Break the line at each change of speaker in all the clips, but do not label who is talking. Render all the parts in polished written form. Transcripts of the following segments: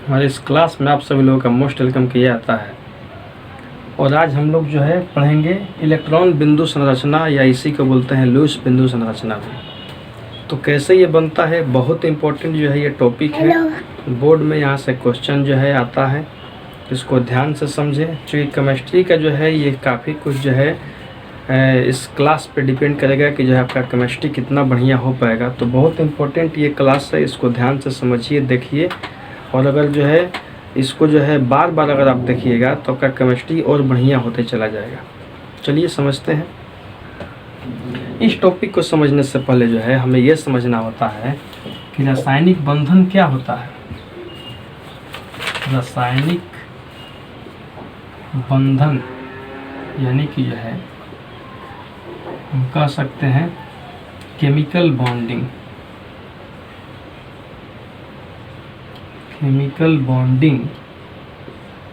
हमारे इस क्लास में आप सभी लोगों का मोस्ट वेलकम किया जाता है। और आज हम लोग जो है पढ़ेंगे इलेक्ट्रॉन बिंदु संरचना, या इसी को बोलते हैं लुईस बिंदु संरचना भी। तो कैसे ये बनता है, बहुत इम्पोर्टेंट जो है ये टॉपिक है। बोर्ड में यहाँ से क्वेश्चन जो है आता है, इसको ध्यान से समझें। क्योंकि केमिस्ट्री का जो है ये काफ़ी कुछ जो है इस क्लास पे डिपेंड करेगा कि जो है आपका केमिस्ट्री कितना बढ़िया हो पाएगा। तो बहुत इम्पोर्टेंट ये क्लास है, इसको ध्यान से समझिए, देखिए। और अगर जो है इसको जो है बार बार अगर आप देखिएगा तो आपका केमिस्ट्री और बढ़िया होते चला जाएगा। चलिए समझते हैं। इस टॉपिक को समझने से पहले जो है हमें यह समझना होता है कि रासायनिक बंधन क्या होता है। रासायनिक बंधन यानी कि जो है हम कह सकते हैं केमिकल बॉन्डिंग। केमिकल बॉन्डिंग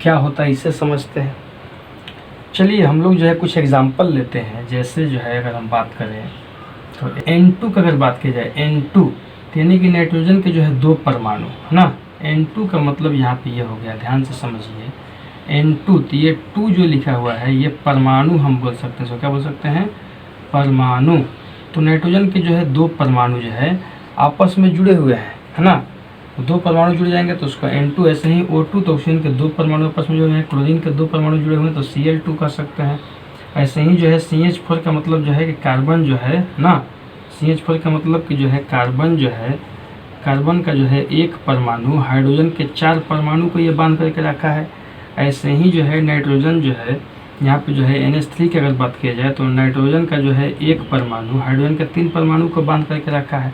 क्या होता है इसे समझते हैं। चलिए हम लोग जो है कुछ एग्जांपल लेते हैं। जैसे जो है अगर हम बात करें तो N2 का अगर बात की जाए, N2 यानी कि नाइट्रोजन के जो है 2 परमाणु है ना। N2 का मतलब यहाँ पे ये हो गया, ध्यान से समझिए। N2 तो ये 2 जो लिखा हुआ है ये परमाणु हम बोल सकते हैं। इसको क्या बोल सकते हैं? परमाणु। तो नाइट्रोजन के जो है 2 परमाणु जो है आपस में जुड़े हुए हैं, है ना। 2 परमाणु जुड़ जाएंगे तो उसका N2। ऐसे ही O2 तो ऑक्सीजन के 2 परमाणु आपस में जुड़े हैं, क्लोरीन के 2 परमाणु जुड़े हुए हैं तो Cl2 कह सकते हैं। ऐसे ही जो है CH4 का मतलब जो है कि कार्बन जो है ना, CH4 का मतलब कि जो है कार्बन जो है, कार्बन का जो है 1 परमाणु हाइड्रोजन के 4 परमाणु को ये बांध करके रखा है। ऐसे ही जो है नाइट्रोजन जो है यहाँ पे जो है NH3 की अगर बात किया जाए तो नाइट्रोजन का जो है 1 परमाणु हाइड्रोजन के 3 परमाणु को बांध करके रखा है।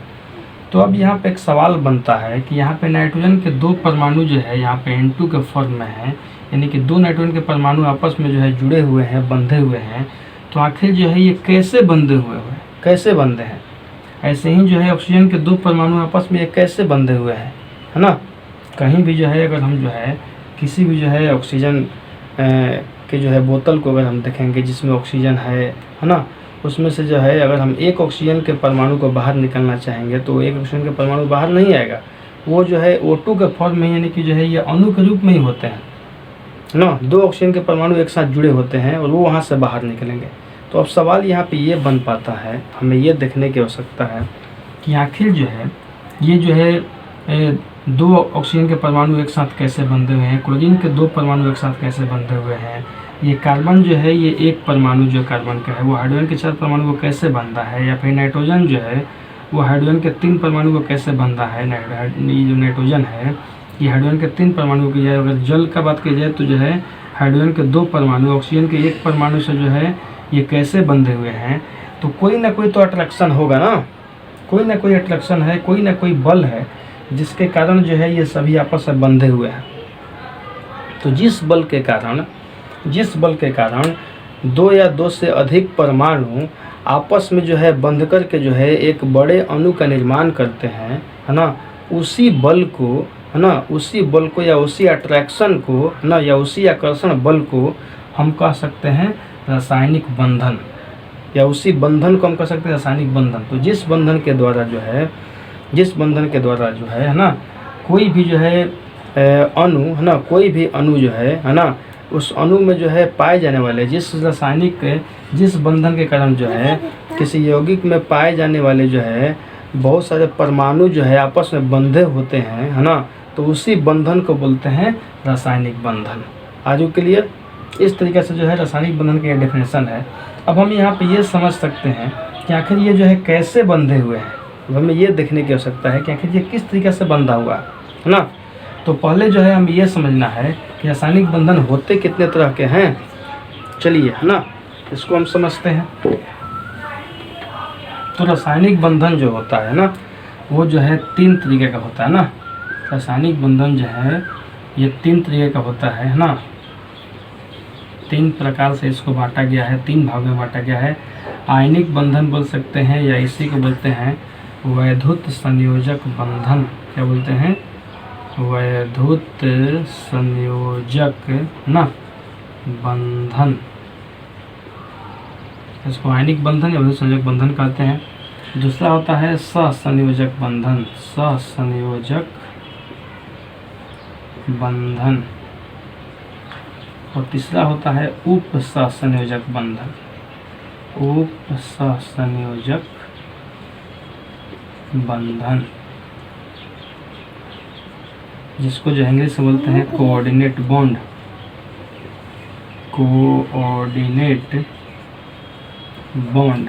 तो अब यहाँ पे एक सवाल बनता है कि यहाँ पे नाइट्रोजन के 2 परमाणु जो है यहाँ पे N2 के फॉर्म में है, यानी कि 2 नाइट्रोजन के परमाणु आपस में जो है जुड़े हुए हैं, बंधे हुए हैं। तो आखिर जो है ये कैसे बंधे हुए हैं, कैसे बंधे हैं? ऐसे ही जो है ऑक्सीजन के 2 परमाणु आपस में ये कैसे बंधे हुए हैं, है ना। कहीं भी जो है अगर हम जो है किसी भी जो है ऑक्सीजन के जो है बोतल को अगर हम देखेंगे जिसमें ऑक्सीजन है ना, उसमें से जो है अगर हम एक ऑक्सीजन के परमाणु को बाहर निकलना चाहेंगे तो एक ऑक्सीजन के परमाणु बाहर नहीं आएगा, वो जो है O2 के फॉर्म में, यानी कि जो है ये अणु के रूप में ही होते हैं ना। 2 ऑक्सीजन के परमाणु एक साथ जुड़े होते हैं और वो वहाँ से बाहर निकलेंगे। तो अब सवाल यहाँ पे ये बन पाता है, हमें ये देखने की आवश्यकता है कि आखिर जो है ये जो है 2 ऑक्सीजन के परमाणु एक साथ कैसे बंधे हुए हैं, क्लोरीन के 2 परमाणु एक साथ कैसे बंधे हुए हैं, ये कार्बन जो है ये 1 परमाणु जो कार्बन का है वो हाइड्रोजन के 4 परमाणु को कैसे बंधा है, या फिर नाइट्रोजन जो है वो हाइड्रोजन के 3 परमाणु को कैसे बंधा है। ये जो नाइट्रोजन है ये हाइड्रोजन के 3 परमाणु की जाए। अगर जल का बात की जाए तो जो है हाइड्रोजन के 2 परमाणु ऑक्सीजन के 1 परमाणु से जो है ये कैसे बंधे हुए हैं। तो कोई ना कोई तो अट्रैक्शन होगा ना, कोई ना कोई अट्रैक्शन है, कोई ना कोई बल है जिसके कारण जो है ये सभी आपस में बंधे हुए हैं। तो जिस बल के कारण 2 या 2 से अधिक परमाणु आपस में जो है बंध कर के जो है एक बड़े अणु का निर्माण करते हैं, है ना, उसी बल को, है ना, उसी बल को या उसी अट्रैक्शन को, है ना, या उसी आकर्षण बल को हम कह सकते हैं रासायनिक बंधन, या उसी बंधन को हम कह सकते हैं रासायनिक बंधन। तो जिस बंधन के द्वारा जो है ना, कोई भी जो है अणु, है ना, कोई भी अणु जो है ना, उस अणु में जो है पाए जाने वाले जिस बंधन के कारण जो है किसी यौगिक में पाए जाने वाले जो है बहुत सारे परमाणु जो है आपस में बंधे होते हैं, है ना, तो उसी बंधन को बोलते हैं रासायनिक बंधन। आज क्लियर? इस तरीके से जो है रासायनिक बंधन की डेफिनेशन है। अब हम यहाँ पे ये समझ सकते हैं कि आखिर ये जो है कैसे बंधे हुए हैं। अब हमें ये देखने की आवश्यकता है कि आखिर ये किस तरीके से बंधा हुआ है ना। तो पहले जो है हमें ये समझना है कि रासायनिक बंधन होते कितने तरह के हैं। चलिए, है ना, इसको हम समझते हैं। तो रासायनिक बंधन जो होता है ना वो जो है 3 तरीके का होता है ना। रासायनिक बंधन जो है ये 3 तरीके का होता है ना। 3 प्रकार से इसको बांटा गया है, 3 भाग में बांटा गया है। आयनिक बंधन बोल सकते हैं, या इसी को बोलते हैं वैद्युत संयोजक बंधन। क्या बोलते हैं? वैद्युत संयोजक ना बंधन। इसको आयनिक बंधन या वैद्युत संयोजक बंधन कहते हैं। दूसरा होता है सहसंयोजक बंधन। सहसंयोजक बंधन, और तीसरा होता है उपसहसंयोजक बंधन, उपसहसंयोजक बंधन, जिसको जो इंग्लिश में बोलते हैं कोऑर्डिनेट बॉन्ड, कोऑर्डिनेट बॉन्ड,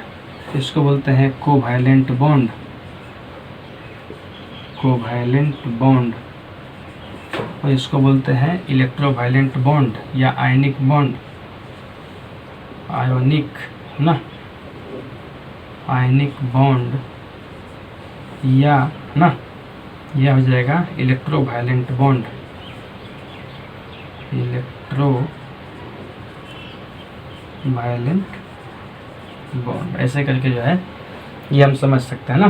इसको बोलते हैं कोवैलेंट बॉन्ड, कोवैलेंट बॉन्ड, और इसको बोलते हैं इलेक्ट्रोवायलेंट बॉन्ड या आयनिक बॉन्ड, आयोनिक ना, आयनिक बॉन्ड या ना, यह हो जाएगा इलेक्ट्रोवायलेंट बॉन्ड, इलेक्ट्रोवायलेंट बॉन्ड, ऐसे करके जो है ये हम समझ सकते हैं ना।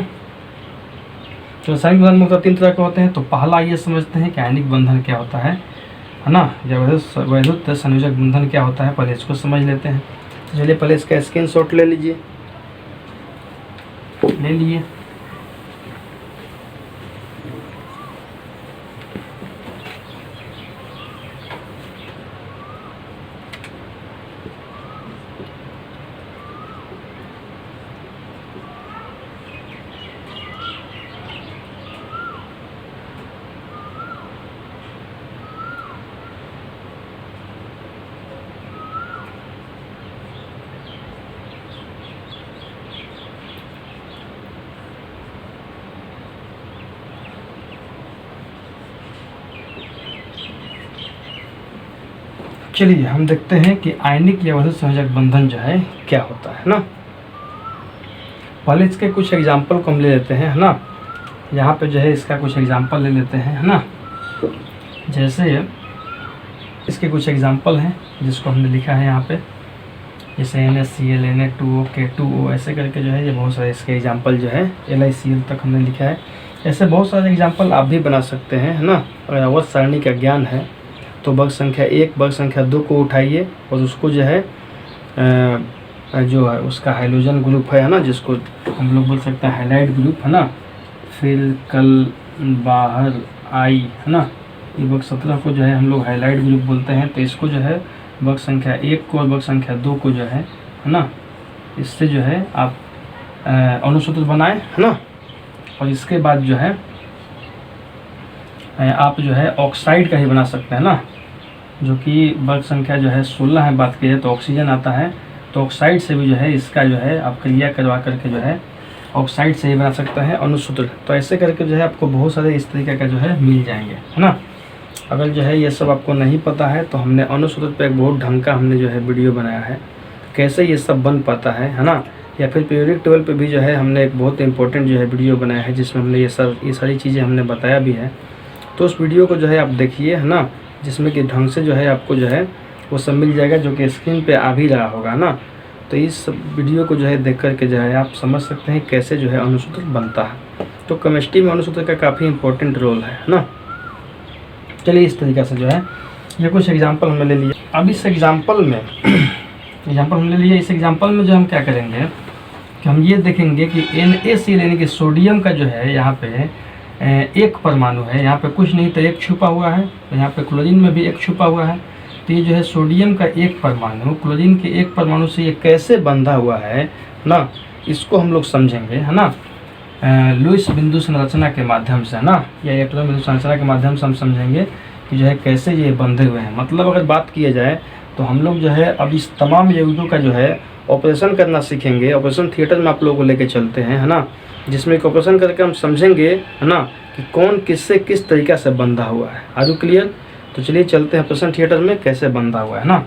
तो रासायनिक बंधन मुख्यतः 3 तरह के होते हैं। तो पहला ये समझते हैं कि आयनिक बंधन क्या होता है ना, या वैद्युत संयोजक बंधन क्या होता है, पहले इसको समझ लेते हैं। तो चलिए पहले इसका स्क्रीनशॉट ले लीजिए, ले लिए। चलिए हम देखते हैं कि आयनिक या वैद्युत संयोजक बंधन जो है क्या होता है ना। पहले इसके कुछ एग्जाम्पल को हम ले लेते हैं, है ना। यहाँ पे जो है इसका कुछ एग्जाम्पल ले लेते हैं, है ना। जैसे इसके कुछ एग्जाम्पल हैं जिसको हमने लिखा है यहाँ पे, जैसे NaCl, Na2O, K2O, ऐसे करके जो है ये बहुत सारे इसके एग्जाम्पल जो है LiCl तक हमने लिखा है। ऐसे बहुत सारे एग्जाम्पल आप भी बना सकते हैं, है ना। अगर अवध सारणी का ज्ञान है तो वर्ग संख्या 1, वर्ग संख्या 2 को उठाइए और उसको जो है जो है उसका हाइड्रोजन ग्रुप है ना, जिसको हम लोग बोल सकते हैं हाइलाइट ग्रुप, है ना। फिर कल बाहर आई, है ना, ये वर्ग 17 को जो है हम लोग हाइलाइट ग्रुप बोलते हैं। तो इसको जो है वर्ग संख्या 1 को और वर्ग संख्या 2 को जो है ना, इससे जो है आप अणुसूत्र बनाएं, है ना। और इसके बाद जो है आप जो है ऑक्साइड का ही बना सकते हैं ना, जो कि वर्ग संख्या जो है 16 है बात की जाए तो ऑक्सीजन आता है। तो ऑक्साइड से भी जो है इसका जो है आप क्रिया करवा करके जो है ऑक्साइड से ही बना सकते हैं अणुसूत्र। तो ऐसे करके जो है आपको बहुत सारे इस तरीके का जो है मिल जाएंगे, है ना। अगर जो है ये सब आपको नहीं पता है तो हमने अणुसूत्र पे एक बहुत ढंग का हमने जो है वीडियो बनाया है, कैसे ये सब बन पाता है ना। या फिर पीरियोडिक टेबल पे भी जो है हमने एक बहुत इंपॉर्टेंट जो है वीडियो बनाया है जिसमें हमने ये सारी चीज़ें हमने बताया भी है। तो उस वीडियो को जो है आप देखिए, है ना, जिसमें कि ढंग से जो है आपको जो है वो सब मिल जाएगा, जो कि स्क्रीन पे आ भी रहा होगा ना। तो इस वीडियो को जो है देख करके जो है आप समझ सकते हैं कैसे जो है अणुसूत्र बनता है। तो केमिस्ट्री में अणुसूत्र का काफ़ी इंपॉर्टेंट रोल है ना। चलिए इस तरीक़े से जो है ये कुछ एग्जाम्पल हमने ले लिए। अब इस एग्जाम्पल में हमने लिए, इस एग्जाम्पल में जो हम क्या करेंगे कि हम ये देखेंगे कि NaCl यानी कि सोडियम का जो है यहाँ पे एक परमाणु है, यहाँ पे कुछ नहीं तो एक छुपा हुआ है, तो यहाँ पे क्लोरीन में भी एक छुपा हुआ है। तो ये जो है सोडियम का एक परमाणु क्लोरीन के एक परमाणु से ये कैसे बंधा हुआ है ना, इसको हम लोग समझेंगे, है ना, लुईस बिंदु संरचना के माध्यम से, है ना, या इलेक्ट्रॉन बिंदु संरचना के माध्यम से हम समझेंगे कि जो है कैसे ये बंधे हुए हैं। मतलब अगर बात किया जाए तो हम लोग जो है अब इस तमाम यौगिकों का जो है ऑपरेशन करना सीखेंगे। ऑपरेशन थिएटर में आप लोगों को लेके चलते हैं, है ना, जिसमें एक ऑपरेशन करके हम समझेंगे, है ना, कि कौन किससे किस तरीक़ा से बंधा हुआ है। Are you clear? तो चलिए चलते हैं ऑपरेशन थिएटर में कैसे बंधा हुआ है ना।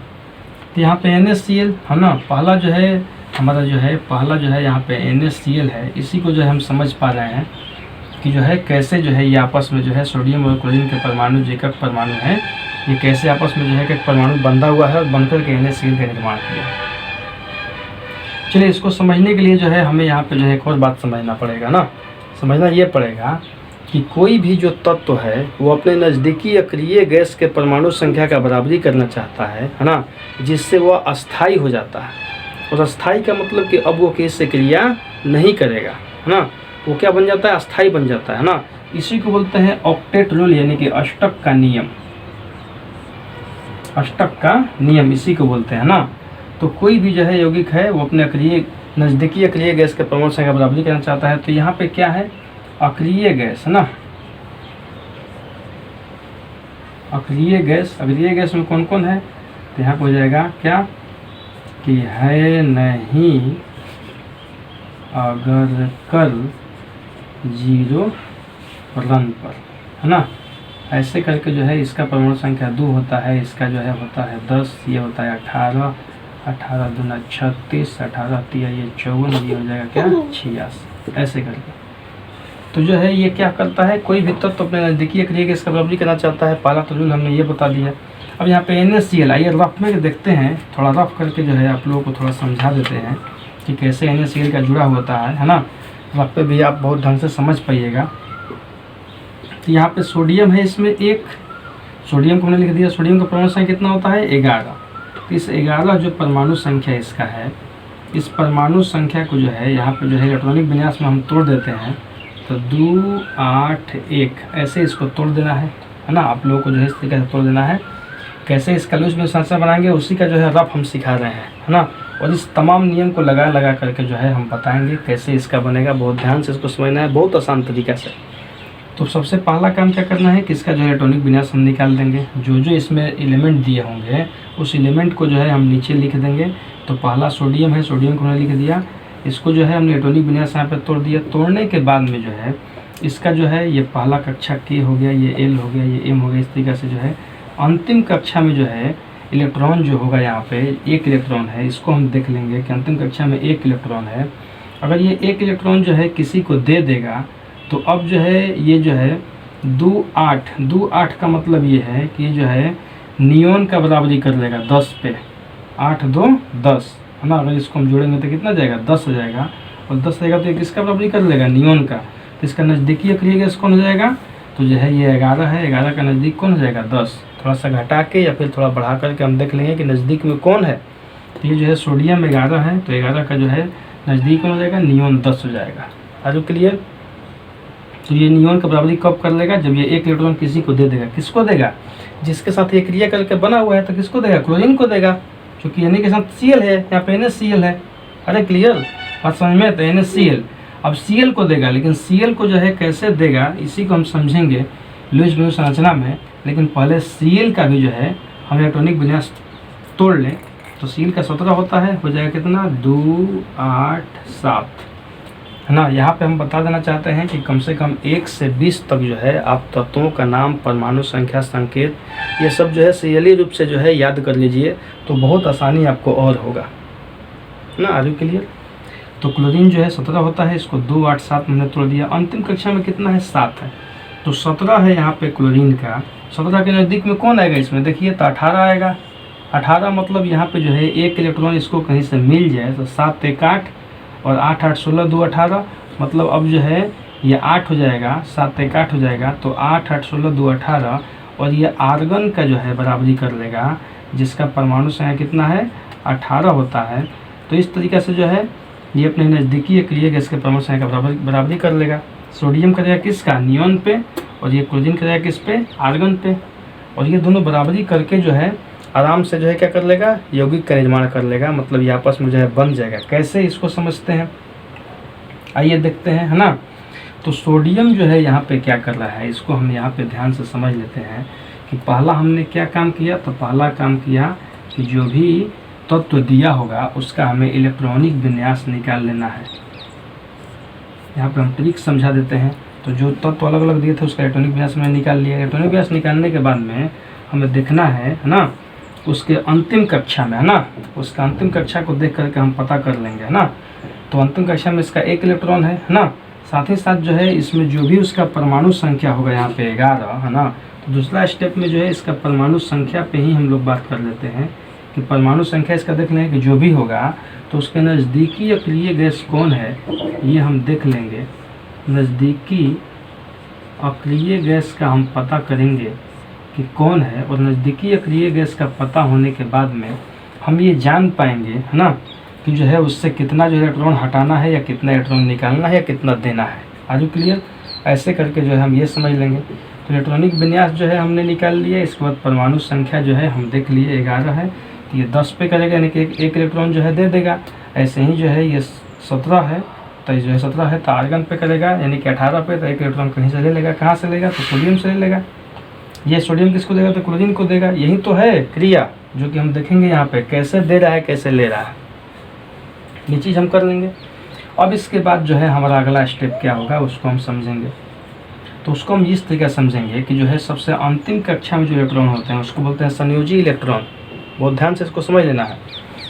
तो यहाँ पे NaCl, है ना, पहला जो है हमारा जो है यहाँ पे NaCl है। इसी को जो है हम समझ पा रहे हैं कि जो है कैसे जो है ये आपस में जो है सोडियम और क्लोरीन के परमाणु जो एक परमाणु है, ये कैसे आपस में जो है एक परमाणु बंधा हुआ है और बनकर के NaCl का निर्माण किया। चलिए इसको समझने के लिए जो है हमें यहाँ पे जो है एक और बात समझना पड़ेगा ना। समझना ये पड़ेगा कि कोई भी जो तत्व है वो अपने नज़दीकी अक्रिय गैस के परमाणु संख्या का बराबरी करना चाहता है ना, जिससे वह अस्थायी हो जाता है। और अस्थायी का मतलब कि अब वो किससे क्रिया नहीं करेगा, है ना, वो क्या बन जाता है, अस्थायी बन जाता है ना। इसी को बोलते हैं ऑक्टेट रूल, यानी कि अष्टक का नियम। अष्टक का नियम इसी को बोलते हैं ना। तो कोई भी जो है यौगिक है वो अपने अक्रिय नज़दीकी अक्रिय गैस के परमाणु संख्या बराबरी करना चाहता है। तो यहाँ पे क्या है, अक्रिय गैस है ना, अक्रिय गैस में कौन कौन है, तो यहाँ पर हो जाएगा क्या कि है नहीं अगर कल 0 रन पर, है ना। ऐसे करके जो है इसका परमाणु संख्या 2 होता है, इसका जो है होता है 10, ये होता है 18, 18 दूना 36, 18 तिया ये 54, ये हो जाएगा क्या 86। ऐसे करके तो जो है ये क्या करता है, कोई भी तत्व अपने नज़दीकी अक्रिय गैस का बराबरी करना चाहता है। पहला तो रूल हमने ये बता दिया। अब यहाँ पे NaCl, आइए रफ में देखते हैं, थोड़ा रफ करके जो है आप लोगों को थोड़ा समझा देते हैं कि कैसे NaCl का जुड़ा होता है ना। रफ पे भी आप बहुत ढंग से समझ पाइएगा। तो यहाँ पे सोडियम है, इसमें एक सोडियम को हमने लिख दिया। सोडियम का परमाणु संख्या कितना होता है 11। तो इस 11 जो परमाणु संख्या इसका है, इस परमाणु संख्या को जो है यहाँ पे जो है इलेक्ट्रॉनिक विन्यास में हम तोड़ देते हैं। तो 2, 8, 1 ऐसे इसको तोड़ देना है ना। आप लोगों को जो है इस तरीके से तोड़ देना है। कैसे इसका लूज में संरचना बनाएंगे उसी का जो है रफ हम सिखा रहे हैं, है ना। और इस तमाम नियम को लगा करके जो है हम बताएंगे कैसे इसका बनेगा। बहुत ध्यान से इसको समझना है, बहुत आसान तरीका से। तो सबसे पहला काम क्या करना है कि इसका जो इलेक्ट्रॉनिक विन्यास हम निकाल देंगे। जो जो इसमें एलिमेंट दिए होंगे उस एलिमेंट को जो है हम नीचे लिख देंगे। तो पहला सोडियम है, सोडियम को हमने लिख दिया। इसको जो है हमने इलेक्ट्रॉनिक विन्यास यहाँ पे तोड़ दिया। तोड़ने के बाद में जो है इसका जो है ये पहला कक्षा K हो गया, ये L हो गया, ये M हो गया। इस तरीके से जो है अंतिम कक्षा में जो है इलेक्ट्रॉन जो होगा यहाँ पे 1 इलेक्ट्रॉन है। इसको हम देख लेंगे कि अंतिम कक्षा में 1 इलेक्ट्रॉन है। अगर ये 1 इलेक्ट्रॉन जो है किसी को दे देगा तो अब जो है ये जो है 2, 8 का मतलब ये है कि जो है नियॉन का बराबरी कर लेगा 10 पे। 8, 2, 10 है ना। अगर इसको हम जोड़ेंगे तो कितना जाएगा 10 हो जाएगा। और 10 रहेगा तो ये किसका बराबरी कर लेगा नियॉन का। तो इसका नज़दीकी अक्रिय गैस कौन हो जाएगा, तो जो है ये 11 है। 11 का नज़दीक कौन हो जाएगा 10। थोड़ा सा घटा के या फिर थोड़ा बढ़ा करके हम देख लेंगे कि नज़दीक में कौन है। तो ये जो है सोडियम 11 है, तो 11 का जो है नज़दीक कौन हो जाएगा नियॉन 10 हो जाएगा। आजू क्लियर। तो ये नियॉन का बराबरी कब कर लेगा, जब ये 1 इलेक्ट्रॉन किसी को दे देगा। किसको देगा, जिसके साथ ये क्रिया करके बना हुआ है। तो किसको देगा, क्लोरीन को देगा, क्योंकि Na के साथ Cl है, यहाँ पे NaCl है। अरे क्लियर बात समझ में। तो NaCl अब Cl को देगा, लेकिन Cl को जो है कैसे देगा इसी को हम समझेंगे लुईस ब्रेनू संरचना में। लेकिन पहले Cl का भी जो है हम इलेक्ट्रॉनिक विन्यास तोड़ लें। तो Cl का 17 होता है, हो जाएगा कितना 2, 8, 7 है ना। यहाँ पे हम बता देना चाहते हैं कि कम से कम 1 से 20 तक जो है आप तत्वों का नाम, परमाणु संख्या, संकेत ये सब जो है सीरियली रूप से जो है याद कर लीजिए, तो बहुत आसानी आपको और होगा ना। Are you clear. तो क्लोरीन जो है 17 होता है, इसको 2, 8, 7 हमने तोड़ दिया। अंतिम कक्षा में कितना है 7 है, तो 17 है यहाँ पे क्लोरीन का। 17 के नज़दीक में कौन आएगा इसमें, देखिए तो 18 आएगा। 18 मतलब यहाँ पे जो है 1 इलेक्ट्रॉन इसको कहीं से मिल जाए तो 7, 1, 8 और 8, 8, 16, 2, 18 मतलब अब जो है ये 8 हो जाएगा। 7, 1, 8 हो जाएगा। तो 8, 8, 16, 2, 18 और ये आर्गन का जो है बराबरी कर लेगा, जिसका परमाणु संख्या कितना है 18 होता है। तो इस तरीके से जो है ये अपने नज़दीकी अक्रिय गैस के परमाणु संख्या का बराबरी कर लेगा। सोडियम करेगा किसका, नियॉन पे, और ये क्लोरीन करेगा किस पे, आर्गन पे। और ये दोनों बराबरी करके जो है आराम से जो है क्या कर लेगा, यौगिक का निर्माण कर लेगा। मतलब ये आपस में जो है बन जाएगा। कैसे इसको समझते हैं, आइए देखते हैं, है ना। तो सोडियम जो है यहाँ पे क्या कर रहा है, इसको हम यहाँ पे ध्यान से समझ लेते हैं कि पहला हमने क्या काम किया। तो पहला काम किया कि जो भी तत्व दिया होगा उसका हमें इलेक्ट्रॉनिक विन्यास निकाल लेना है। यहाँ पे हम ट्रिक समझा देते हैं। तो जो तत्व अलग अलग दिए थे उसका इलेक्ट्रॉनिक विन्यास हमने निकाल लिया। इलेक्ट्रॉनिक विन्यास निकालने के बाद में हमें देखना है ना उसके अंतिम कक्षा में, है ना। उसका अंतिम कक्षा को देख करके हम पता कर लेंगे, है ना। तो अंतिम कक्षा में इसका 1 इलेक्ट्रॉन है ना। साथ ही साथ जो है इसमें जो भी उसका परमाणु संख्या होगा यहाँ पे 11, है ना। तो दूसरा स्टेप में जो है इसका परमाणु संख्या पे ही हम लोग बात कर लेते हैं कि परमाणु संख्या इसका देख लेंगे कि जो भी होगा तो उसके नज़दीकी अक्रिय गैस कौन है ये हम देख लेंगे। नज़दीकी अक्रिय गैस का हम पता करेंगे कि कौन है, और नज़दीकी अक्रिय गैस का पता होने के बाद में हम ये जान पाएंगे, है ना, कि जो है उससे कितना जो इलेक्ट्रॉन हटाना है या कितना इलेक्ट्रॉन निकालना है या कितना देना है। Are you clear. ऐसे करके जो है हम ये समझ लेंगे। तो इलेक्ट्रॉनिक विन्यास जो है हमने निकाल लिया। इसके बाद परमाणु संख्या जो है हम देख लिए 11 है, तो ये 10 पे करेगा, यानी कि एक इलेक्ट्रॉन जो है दे देगा। ऐसे ही जो है ये 17 है, तो ये जो है 17 है तो आर्गन पे करेगा, यानी कि 18 पे, तो एक इलेक्ट्रॉन कहीं से ले लेगा। कहाँ से लेगा? तो सोडियम से ले लेगा। ये सोडियम किसको देगा? तो क्लोरीन को देगा। यही तो है क्रिया जो कि हम देखेंगे यहाँ पे कैसे दे रहा है, कैसे ले रहा है, ये चीज़ हम कर लेंगे। अब इसके बाद जो है हमारा अगला स्टेप क्या होगा उसको हम समझेंगे। तो उसको हम इस तरीके से समझेंगे कि जो है सबसे अंतिम कक्षा में जो इलेक्ट्रॉन होते हैं उसको बोलते हैं संयोजी इलेक्ट्रॉन। बहुत ध्यान से इसको समझ लेना है।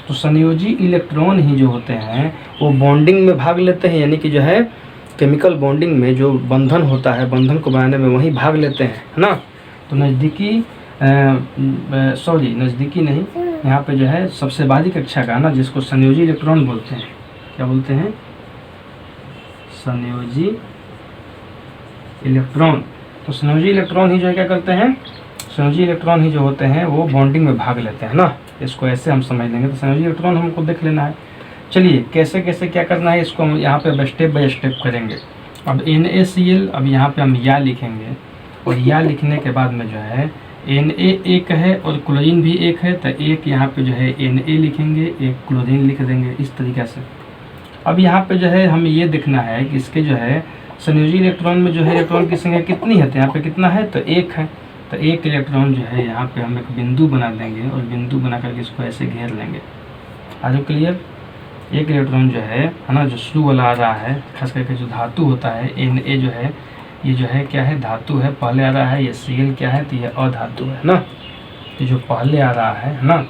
तो संयोजी इलेक्ट्रॉन ही जो होते हैं वो बॉन्डिंग में भाग लेते हैं, यानी कि जो है केमिकल बॉन्डिंग में जो बंधन होता है, बंधन को बनाने में वही भाग लेते हैं, है ना। तो नज़दीकी नज़दीकी नहीं, यहाँ पे जो है सबसे बाहरी कक्षा का ना, जिसको संयोजी इलेक्ट्रॉन बोलते हैं। क्या बोलते हैं? संयोजी इलेक्ट्रॉन। तो संयोजी इलेक्ट्रॉन ही जो है क्या करते हैं, संयोजी इलेक्ट्रॉन ही जो होते हैं वो बॉन्डिंग में भाग लेते हैं ना। इसको ऐसे हम समझ लेंगे। तो संयोजी इलेक्ट्रॉन हमको देख लेना है। चलिए कैसे कैसे क्या करना है इसको हम यहाँ पे स्टेप बाय स्टेप करेंगे। अब NaCl, अब यहाँ पे हम या लिखेंगे, और या लिखने के बाद में जो है Na एक है और क्लोरीन भी एक है, तो एक यहाँ पे जो है Na लिखेंगे, एक क्लोरीन लिख देंगे इस तरीके से। अब यहाँ पे जो है हमें ये देखना है कि इसके जो है संयोजी इलेक्ट्रॉन में जो है इलेक्ट्रॉन की संख्या कितनी है। तो यहाँ पे कितना है? तो एक है। तो एक इलेक्ट्रॉन जो है यहाँ पे हम एक बिंदु बना देंगे, और बिंदु बना करके इसको ऐसे घेर लेंगे। आज क्लियर? एक इलेक्ट्रॉन जो है ना, जो शुरू वाला आ रहा है, खास करके जो धातु होता है Na जो है, ये जो है क्या है? धातु है, पहले आ रहा है। ये Cl क्या है? तो ये अधातु है ना। ये जो पहले आ रहा है ना,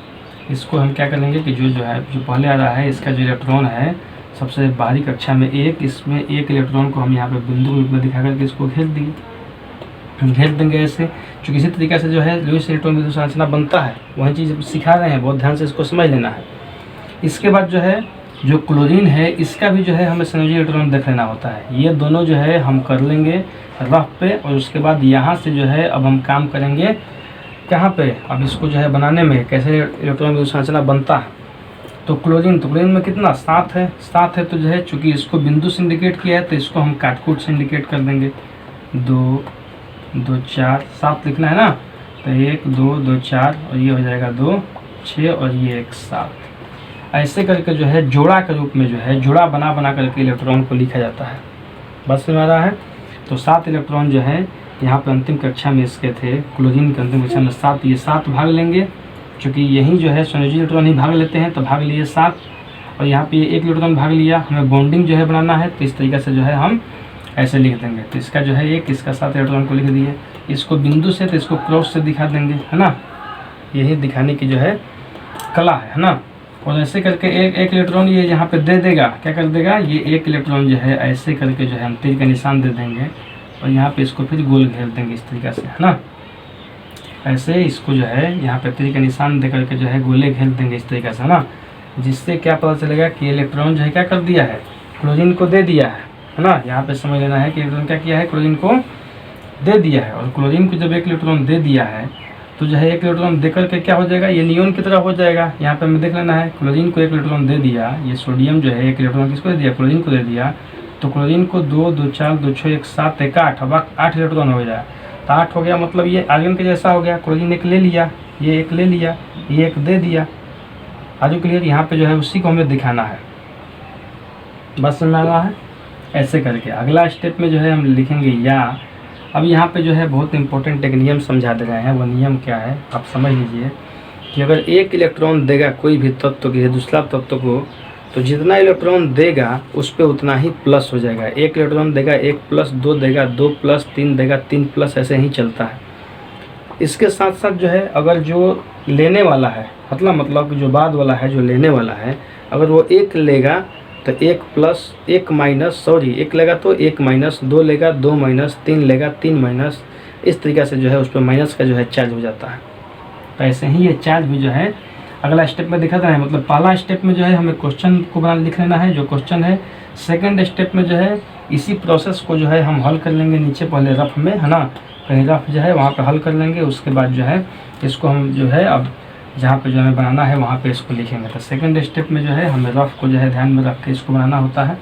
इसको हम क्या करेंगे कि जो पहले आ रहा है इसका जो इलेक्ट्रॉन है सबसे बाहरी कक्षा में एक, इसमें एक इलेक्ट्रॉन को हम यहाँ पे बिंदु रूप में दिखा करके इसको घेर देंगे ऐसे। चूँकि इसी तरीके से जो है लुईस इलेक्ट्रॉन विद्युत संरचना बनता है, वही चीज़ सिखा रहे हैं, बहुत ध्यान से इसको समझ लेना है। इसके बाद जो है जो क्लोरीन है इसका भी जो है हमें संयोजी इलेक्ट्रॉन देख लेना होता है। ये दोनों जो है हम कर लेंगे रफ पे, और उसके बाद यहाँ से जो है अब हम काम करेंगे कहाँ पे? अब इसको जो है बनाने में कैसे इलेक्ट्रॉन विद्युत संरचना बनता है। तो क्लोरीन में कितना? 7 है। 7 है तो जो है चूँकि इसको बिंदु से इंडिकेट किया है तो इसको हम काटकूट से इंडिकेट कर देंगे। 2 2 4 7 लिखना है ना, तो 1 2 2 4, और ये हो जाएगा 2 6, और ये 1 7। ऐसे करके जो है जोड़ा के रूप में जो है जोड़ा बना करके इलेक्ट्रॉन को लिखा जाता है। बस में आ रहा है। तो 7 इलेक्ट्रॉन जो है यहाँ पे अंतिम कक्षा में इसके थे, क्लोरीन के अंतिम कक्षा में 7, ये 7 भाग लेंगे। चूँकि यही जो है संयोजी इलेक्ट्रॉन ही भाग लेते हैं, तो भाग लिए 7, और यहाँ पे एक इलेक्ट्रॉन भाग लिया। हमें बॉन्डिंग जो है बनाना है, तो इस तरीके से जो है हम ऐसे लिख देंगे। तो इसका जो है एक, इसका 7 इलेक्ट्रॉन को लिख दिए। इसको बिंदु से तो इसको क्रॉस से दिखा देंगे, है ना। यही दिखाने की जो है कला है ना। और ऐसे करके एक इलेक्ट्रॉन ये यहाँ पे दे देगा। क्या कर देगा? ये एक इलेक्ट्रॉन जो है ऐसे करके जो है हम तीर का निशान दे देंगे, और यहाँ पे इसको फिर गोल घेर देंगे इस तरीके से, है ना। ऐसे इसको जो है यहाँ पे तीर का निशान दे करके जो है गोले घेर देंगे इस तरीके से, है ना। जिससे क्या पता चलेगा कि इलेक्ट्रॉन जो है क्या कर दिया है? क्लोरीन को दे दिया है ना। यहाँ पे समझ लेना है कि इलेक्ट्रॉन क्या किया है? क्लोरीन को दे दिया है। और क्लोरीन को जब एक इलेक्ट्रॉन दे दिया है तो जो है एक इलेक्ट्रॉन दे करके क्या हो जाएगा? ये नियोन की तरह हो जाएगा। यहाँ पे हमें देख लेना है, क्लोरीन को एक इलेक्ट्रॉन दे दिया, ये सोडियम जो है एक इलेक्ट्रॉन किसको दे दिया? क्लोरीन को दे दिया। तो क्लोरीन को 2 2 4 2 6 1 7 1 8, अब 8 इलेक्ट्रॉन हो जाए। तो 8 हो गया, मतलब ये आर्गन के जैसा हो गया। क्लोरीन एक ले लिया, ये एक ले लिया, ये एक दे दिया। आजू क्लियर? यहाँ पे जो है उसी को हमें दिखाना है। बस समझ में आ रहा है? ऐसे करके अगला स्टेप में जो है हम लिखेंगे या। अब यहाँ पे जो है बहुत इंपॉर्टेंट एक नियम समझा दे रहे हैं। वो नियम क्या है आप समझ लीजिए कि अगर एक इलेक्ट्रॉन देगा कोई भी तत्व के दूसरा तत्व को, तो जितना इलेक्ट्रॉन देगा उस पर उतना ही प्लस हो जाएगा। एक इलेक्ट्रॉन देगा 1 प्लस, 2 देगा 2 प्लस, 3 देगा 3 प्लस, ऐसे ही चलता है। इसके साथ साथ जो है अगर जो लेने वाला है, मतलब जो बाद वाला है जो लेने वाला है, अगर वो 1 लेगा तो 1 प्लस 1 माइनस, 1 लेगा तो 1 माइनस, 2 लेगा 2 माइनस, 3 लेगा 3 माइनस, इस तरीके से जो है उस पर माइनस का जो है चार्ज हो जाता है। तो ऐसे ही ये चार्ज भी जो है अगला स्टेप में दिखाता है। मतलब पहला स्टेप में जो है हमें क्वेश्चन को बना लिख लेना है जो क्वेश्चन है। सेकंड स्टेप में जो है इसी प्रोसेस को जो है हम हल कर लेंगे नीचे पहले रफ में, है ना। कहीं रफ जो है वहाँ पे हल कर लेंगे। उसके बाद जो है इसको हम जो है अब जहाँ पे जो हमें बनाना है वहाँ पे इसको लिखेंगे। तो सेकंड स्टेप में जो है हमें रफ को जो है ध्यान में रख के इसको बनाना होता है।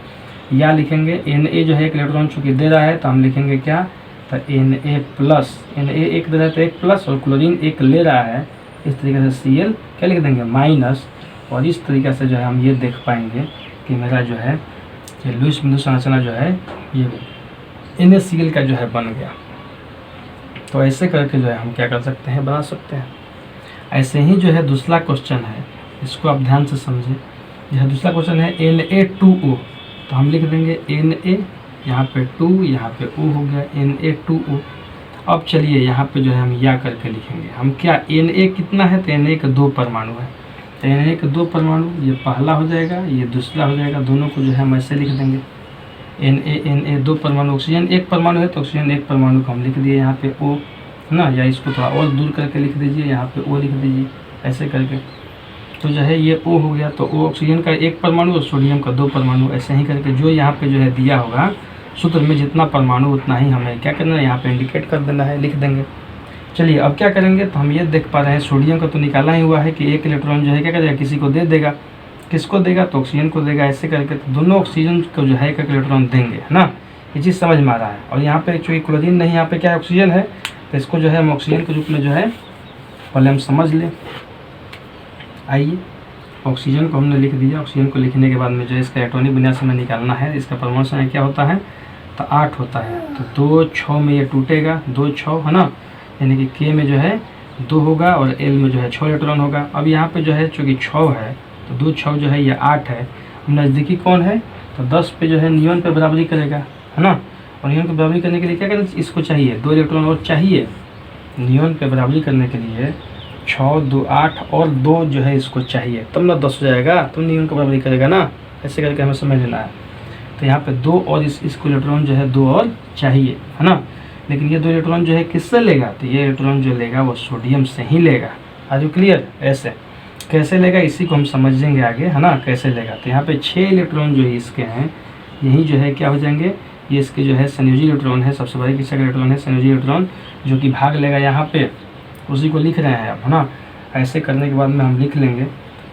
या लिखेंगे Na जो है एक इलेक्ट्रॉन चूँकि दे रहा है तो हम लिखेंगे क्या? तो Na प्लस, Na एक दे रहा है तो एक प्लस, और क्लोरीन एक ले रहा है, इस तरीके से Cl क्या लिख देंगे माइनस। और इस तरीके से जो है हम ये देख पाएंगे कि मेरा जो है ये लुईस बिंदु संरचना जो है ये NaCl का जो है बन गया। तो ऐसे करके जो है हम क्या कर सकते हैं, बना सकते हैं। ऐसे ही जो है दूसरा क्वेश्चन है, इसको आप ध्यान से समझें। यह दूसरा क्वेश्चन है Na2O, तो हम लिख देंगे Na, यहाँ पे 2, यहाँ पे O हो गया Na2O। अब चलिए यहाँ पे जो है हम या करके लिखेंगे। हम क्या Na कितना है, तो Na का 2 परमाणु है, तो Na का 2 परमाणु, ये पहला हो जाएगा, ये दूसरा हो जाएगा, दोनों को जो है हम ऐसे लिख देंगे। Na 2 परमाणु, ऑक्सीजन 1 परमाणु है, तो ऑक्सीजन 1 परमाणु को हम लिख दिए यहाँ पे O है ना, या इसको थोड़ा और दूर करके लिख दीजिए, यहाँ पे O लिख दीजिए ऐसे करके। तो जो है ये O हो गया, तो O ऑक्सीजन का 1 परमाणु और सोडियम का 2 परमाणु, ऐसे ही करके जो यहाँ पे जो है दिया होगा सूत्र में जितना परमाणु उतना ही हमें क्या करना है, यहाँ पे इंडिकेट कर देना है, लिख देंगे। चलिए अब क्या करेंगे, तो हम ये देख पा रहे हैं सोडियम का तो निकाला ही हुआ है कि 1 इलेक्ट्रॉन जो है क्या करेगा, किसी को दे देगा। किसको देगा, तो ऑक्सीजन को देगा। ऐसे करके तो दोनों ऑक्सीजन को जो है 1 इलेक्ट्रॉन देंगे, है ना, ये चीज़ समझ में आ रहा है। और यहाँ पे चूँकि क्लोरीन नहीं, यहाँ पे क्या है ऑक्सीजन है, तो इसको जो है हम ऑक्सीजन के रूप में जो है पहले हम समझ लें। आइए, ऑक्सीजन को हमने लिख दिया। ऑक्सीजन को लिखने के बाद में जो है इसका एटॉमिक विन्यास हमें निकालना है। इसका परमाणु संख्या क्या होता है, तो 8 होता है। तो 2 6 में ये टूटेगा, 2 6 है ना, यानी कि K में जो है 2 होगा और L में जो है 6 इलेक्ट्रॉन होगा। अब यहाँ पे जो है चूँकि 6 है, तो 2 6 जो है ये 8 है। नज़दीकी कौन है, तो 10 पे जो है नियॉन पे बराबरी करेगा, है ना। और नियॉन पे बराबरी करने के लिए क्या करना, इसको चाहिए 2 इलेक्ट्रॉन और चाहिए। नियॉन पे बराबरी करने के लिए 6 2 8 और 2 जो है इसको चाहिए, तब ना 10 हो जाएगा, तब नियॉन को बराबरी करेगा ना। ऐसे करके हमें समझ लेना है। तो यहाँ पे 2 और इसको इलेक्ट्रॉन जो है 2 और चाहिए, है ना। लेकिन ये 2 इलेक्ट्रॉन जो है किससे लेगा, तो ये इलेक्ट्रॉन जो लेगा वो सोडियम से ही लेगा। आज क्लियर, ऐसे कैसे लेगा इसी को हम समझेंगे आगे, है ना, कैसे लेगा। तो यहाँ पे 6 इलेक्ट्रॉन जो है इसके हैं, यही जो है क्या हो जाएंगे, ये इसके जो है संयोजी इलेक्ट्रॉन है, सबसे बड़ी किस्म का इलेक्ट्रॉन है संयोजी इलेक्ट्रॉन, जो कि भाग लेगा यहाँ पे, उसी को लिख रहे हैं आप, है ना। ऐसे करने के बाद में हम लिख लेंगे।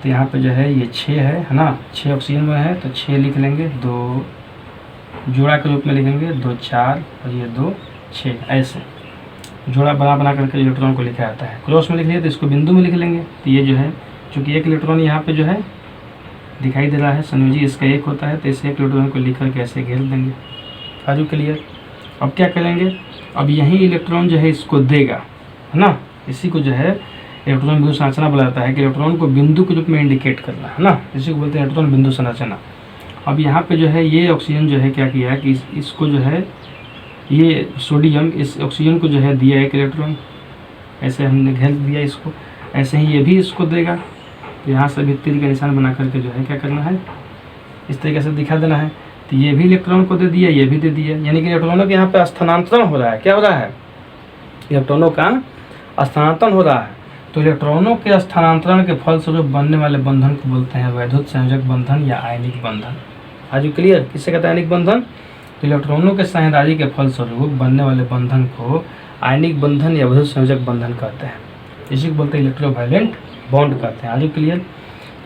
तो यहाँ पे जो है ये 6 है ना, 6 ऑक्सीजन में है, तो 6 लिख लेंगे, 2 जोड़ा के रूप में लिखेंगे, 2 4 और ये 2 6, ऐसे जोड़ा बना करके इलेक्ट्रॉन को लिखा जाता है। क्रॉस में लिख लिया तो इसको बिंदु में लिख लेंगे। तो ये जो है चूँकि 1 इलेक्ट्रॉन यहाँ पे जो है दिखाई दे रहा है, संयोजी इसका 1 होता है, तो इस 1 इलेक्ट्रॉन को लिख करके ऐसे घेर देंगे। आजू क्लियर। अब क्या करेंगे, अब यही इलेक्ट्रॉन जो है इसको देगा, है ना। इसी को जो है इलेक्ट्रॉन बिंदु संरचना बुलाता है कि इलेक्ट्रॉन को बिंदु के रूप में इंडिकेट करना, है ना, इसी को बोलते हैं इलेक्ट्रॉन बिंदु संरचना। अब यहाँ पे जो है ये ऑक्सीजन जो है क्या किया है कि इसको जो है ये सोडियम इस ऑक्सीजन को जो है दिया 1 इलेक्ट्रॉन, ऐसे हमने घेर दिया इसको। ऐसे ही ये भी इसको देगा, तो यहाँ से भी तीर का निशान बना करके जो है क्या करना है, इस तरीके से दिखा देना है। तो ये भी इलेक्ट्रॉन को दे दिया, ये भी दे दिया, यानी कि इलेक्ट्रॉनों के यहाँ पे स्थानांतरण हो रहा है। क्या हो रहा है, इलेक्ट्रॉनों का स्थानांतरण हो रहा है। तो इलेक्ट्रॉनों के स्थानांतरण के फलस्वरूप बनने वाले बंधन को बोलते हैं वैद्युत संयोजक बंधन या आयनिक बंधन। आज क्लियर, किससे कहते हैं आयनिक बंधन, तो इलेक्ट्रॉनों के साझेदारी के फलस्वरूप बनने वाले बंधन को आयनिक बंधन या वैद्युत संयोजक बंधन कहते हैं। इसी को बोलते हैं इलेक्ट्रोवायलेंट बॉन्ड कहते हैं। आज क्लियर।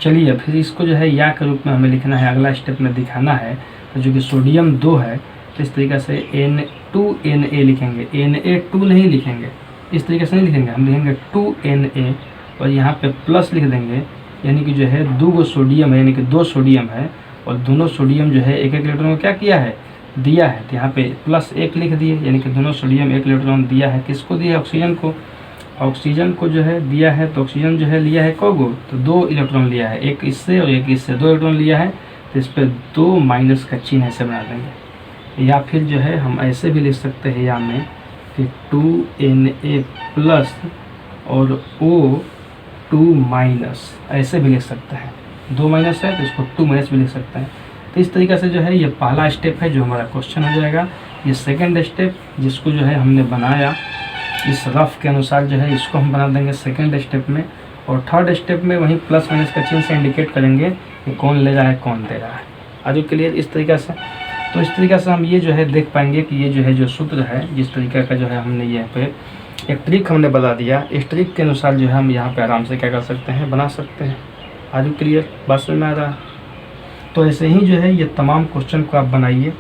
चलिए फिर इसको जो है या के रूप में हमें लिखना है, अगला स्टेप में दिखाना है। तो जो कि सोडियम 2 है, तो इस तरीके से N2Na लिखेंगे, Na2 नहीं लिखेंगे, इस तरीके से नहीं लिखेंगे, हम लिखेंगे 2Na और यहाँ पे प्लस लिख देंगे, यानी कि जो है 2 सोडियम है, यानी कि 2 सोडियम है और दोनों सोडियम जो है 1 इलेक्ट्रॉन को क्या किया है, दिया है। तो यहाँ पे +1 लिख दिए, यानी कि दोनों सोडियम 1 इलेक्ट्रॉन दिया है। किसको दिया है, ऑक्सीजन को। ऑक्सीजन को जो है दिया है, तो ऑक्सीजन जो है लिया है कोगो, तो 2 इलेक्ट्रॉन लिया है, एक इससे और एक इससे, 2 इलेक्ट्रॉन लिया है। तो इस पर 2 माइनस का चिन्ह ऐसे बना देंगे। या फिर जो है हम ऐसे भी लिख सकते हैं या में कि 2Na प्लस और O2 माइनस, ऐसे भी लिख सकते हैं। 2 माइनस है तो इसको 2 माइनस भी लिख सकते हैं। तो इस तरीके से जो है ये पहला स्टेप है जो हमारा क्वेश्चन हो जाएगा। ये सेकंड स्टेप जिसको जो है हमने बनाया इस रफ के अनुसार जो है इसको हम बना देंगे सेकंड स्टेप में। और थर्ड स्टेप में वहीं प्लस माइनस का चिन्ह से इंडिकेट करेंगे कि कौन ले रहा है कौन दे रहा है। आज क्लियर इस तरीके से। तो इस तरीके से हम ये जो है देख पाएंगे कि ये जो है जो सूत्र है, जिस तरीके का जो है हमने यहाँ पे एक ट्रिक हमने बता दिया, इस ट्रिक के अनुसार जो है हम यहाँ पे आराम से क्या कर सकते हैं, बना सकते हैं। आज क्लियर, बात समझ में आ रहा है। तो ऐसे ही जो है ये तमाम क्वेश्चन को आप बनाइए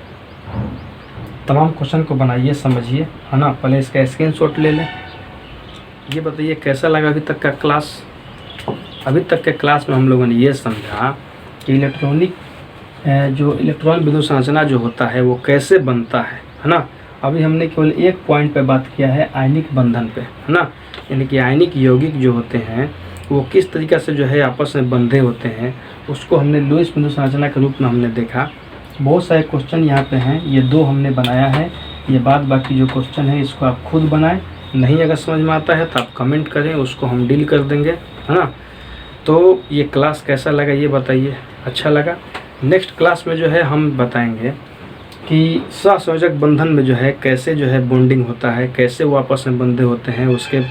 तमाम क्वेश्चन को बनाइए, समझिए, है ना। पहले इसका स्क्रीनशॉट ले लें। ये बताइए कैसा लगा अभी तक का क्लास। अभी तक के क्लास में हम लोगों ने ये समझा कि जो इलेक्ट्रॉन विद्युत संरचना जो होता है वो कैसे बनता है ना। अभी हमने केवल एक पॉइंट पे बात किया है, आयनिक बंधन पे, है ना। यानी कि आयनिक यौगिक जो होते हैं वो किस तरीक़े से जो है आपस में बंधे होते हैं, उसको हमने लुईस विद्युत संरचना के रूप में हमने देखा। बहुत सारे क्वेश्चन यहाँ पे हैं, ये 2 हमने बनाया है। ये बाकी जो क्वेश्चन है इसको आप खुद बनाएं। नहीं अगर समझ में आता है तो आप कमेंट करें, उसको हम डील कर देंगे, है ना। तो ये क्लास कैसा लगा ये बताइए, अच्छा लगा। नेक्स्ट क्लास में जो है हम बताएंगे कि सहसंयोजक बंधन में जो है कैसे जो है बॉन्डिंग होता है, कैसे वो आपस में बंधे होते हैं, उसके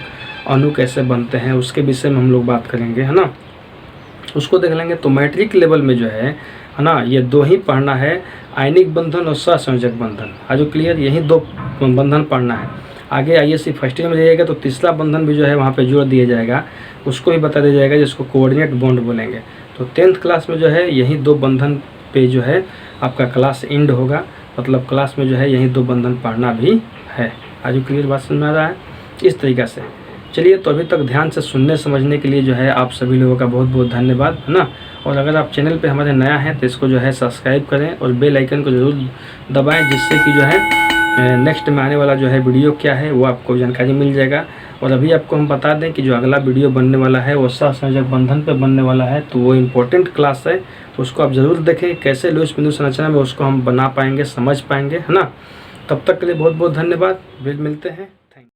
अणु कैसे बनते हैं, उसके विषय में हम लोग बात करेंगे, है ना। उसको देख लेंगे। तो मैट्रिक लेवल में जो है ना, ये 2 ही पढ़ना है, आयनिक बंधन और सहसंयोजक बंधन। आज क्लियर, यही 2 बंधन पढ़ना है। आगे आईएससी फर्स्ट ईयर में जाइएगा तो तीसरा बंधन भी जो है वहाँ पे जोड़ दिया जाएगा, उसको भी बता दिया जाएगा, जिसको कोऑर्डिनेट बॉन्ड बोलेंगे। तो 10th क्लास में जो है यही 2 बंधन पे जो है आपका क्लास एंड होगा, मतलब क्लास में जो है यही 2 बंधन पढ़ना भी है। आज क्लियर बात समझ में आ रहा है इस तरीक़ा से। चलिए, तो अभी तक ध्यान से सुनने समझने के लिए जो है आप सभी लोगों का बहुत बहुत धन्यवाद, है ना। और अगर आप चैनल पे हमारे नया हैं तो इसको जो है सब्सक्राइब करें और बेल आइकन को ज़रूर दबाएं, जिससे कि जो है नेक्स्ट में आने वाला जो है वीडियो क्या है वो आपको जानकारी मिल जाएगा। और अभी आपको हम बता दें कि जो अगला वीडियो बनने वाला है वो सहसंयोजक बंधन पे बनने वाला है, तो वो इम्पोर्टेंट क्लास है, तो उसको आप ज़रूर देखें, कैसे लुईस विद्युत संरचना में उसको हम बना पाएंगे, समझ पाएंगे, है ना। तब तक के लिए बहुत बहुत धन्यवाद, फिर मिलते हैं।